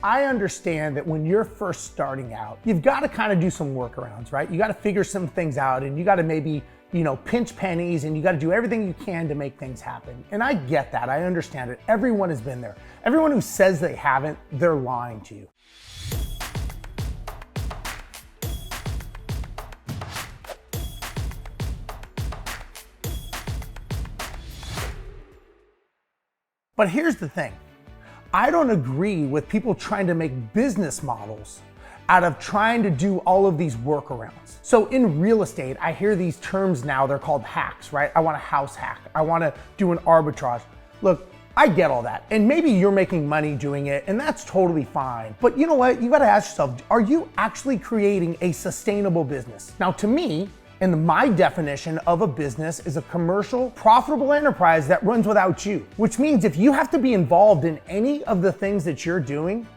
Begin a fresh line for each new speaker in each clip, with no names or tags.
I understand that when you're first starting out, you've got to kind of do some workarounds, right? You got to figure some things out and you got to maybe, pinch pennies and you got to do everything you can to make things happen. And I get that. I understand it. Everyone has been there. Everyone who says they haven't, they're lying to you. But here's the thing. I don't agree with people trying to make business models out of trying to do all of these workarounds. So in real estate, I hear these terms now, they're called hacks, right? I want a house hack. I want to do an arbitrage. Look, I get all that. And maybe you're making money doing it, and that's totally fine. But you know what? You got to ask yourself, are you actually creating a sustainable business? Now, to me, and my definition of a business is a commercial, profitable enterprise that runs without you, which means if you have to be involved in any of the things that you're doing,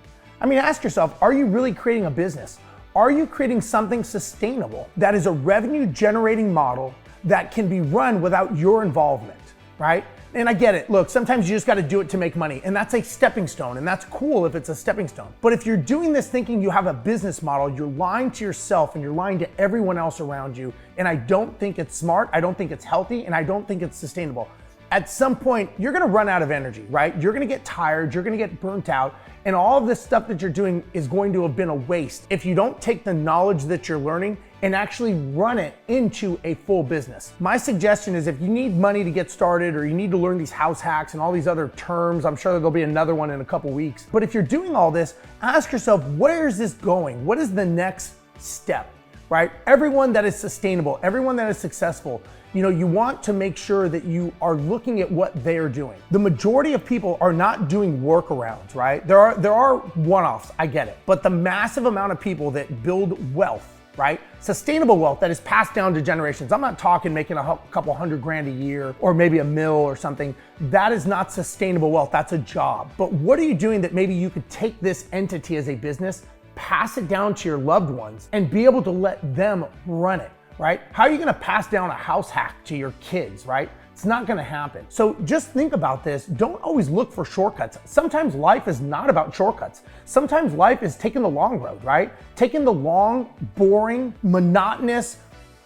ask yourself, are you really creating a business? Are you creating something sustainable that is a revenue generating model that can be run without your involvement, right? And I get it. Look, sometimes you just got to do it to make money, and that's a stepping stone, and that's cool if it's a stepping stone. But if you're doing this thinking you have a business model, you're lying to yourself and you're lying to everyone else around you. And I don't think it's smart, I don't think it's healthy, and I don't think it's sustainable. At some point, you're gonna run out of energy, right? You're gonna get tired, you're gonna get burnt out, and all of this stuff that you're doing is going to have been a waste if you don't take the knowledge that you're learning and actually run it into a full business. My suggestion is if you need money to get started or you need to learn these house hacks and all these other terms, I'm sure there'll be another one in a couple weeks. But if you're doing all this, ask yourself, where is this going? What is the next step, right? Everyone that is sustainable, everyone that is successful, you want to make sure that you are looking at what they're doing. The majority of people are not doing workarounds, right? There are one-offs, I get it. But the massive amount of people that build wealth, right? Sustainable wealth that is passed down to generations. I'm not talking making a couple $100,000 a year or maybe $1 million or something. That is not sustainable wealth, that's a job. But what are you doing that maybe you could take this entity as a business, pass it down to your loved ones and be able to let them run it, right? How are you gonna pass down a house hack to your kids, right? It's not gonna happen. So just think about this. Don't always look for shortcuts. Sometimes life is not about shortcuts. Sometimes life is taking the long road, right? Taking the long, boring, monotonous,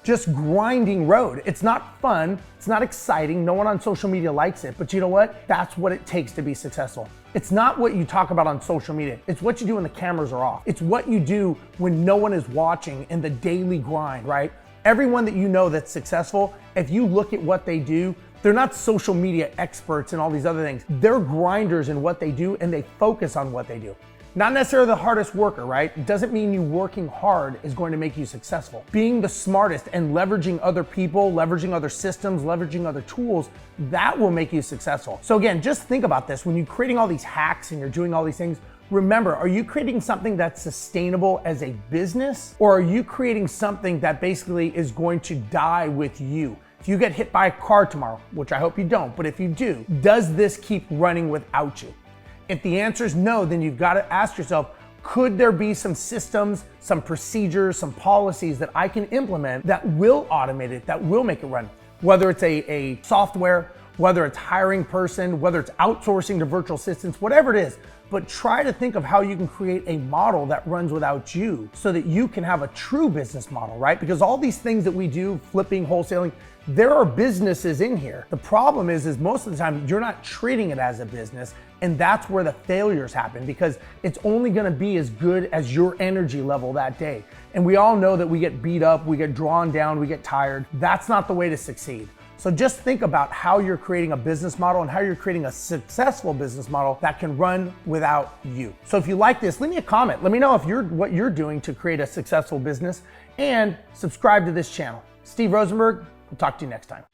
just grinding road. It's not fun, it's not exciting, no one on social media likes it, but you know what? That's what it takes to be successful. It's not what you talk about on social media, it's what you do when the cameras are off. It's what you do when no one is watching in the daily grind, right? Everyone that you know that's successful, if you look at what they do, they're not social media experts and all these other things. They're grinders in what they do and they focus on what they do. Not necessarily the hardest worker, right? It doesn't mean you working hard is going to make you successful. Being the smartest and leveraging other people, leveraging other systems, leveraging other tools, that will make you successful. So again, just think about this. When you're creating all these hacks and you're doing all these things, remember, are you creating something that's sustainable as a business? Or are you creating something that basically is going to die with you? If you get hit by a car tomorrow, which I hope you don't, but if you do, does this keep running without you? If the answer is no, then you've got to ask yourself, could there be some systems, some procedures, some policies that I can implement that will automate it, that will make it run? Whether it's a software, whether it's hiring person, whether it's outsourcing to virtual assistants, whatever it is, but try to think of how you can create a model that runs without you so that you can have a true business model, right? Because all these things that we do, flipping, wholesaling, there are businesses in here. The problem is most of the time you're not treating it as a business, and that's where the failures happen because it's only gonna be as good as your energy level that day. And we all know that we get beat up, we get drawn down, we get tired. That's not the way to succeed. So just think about how you're creating a business model and how you're creating a successful business model that can run without you. So if you like this, leave me a comment. Let me know what you're doing to create a successful business and subscribe to this channel. Steve Rozenberg, we'll talk to you next time.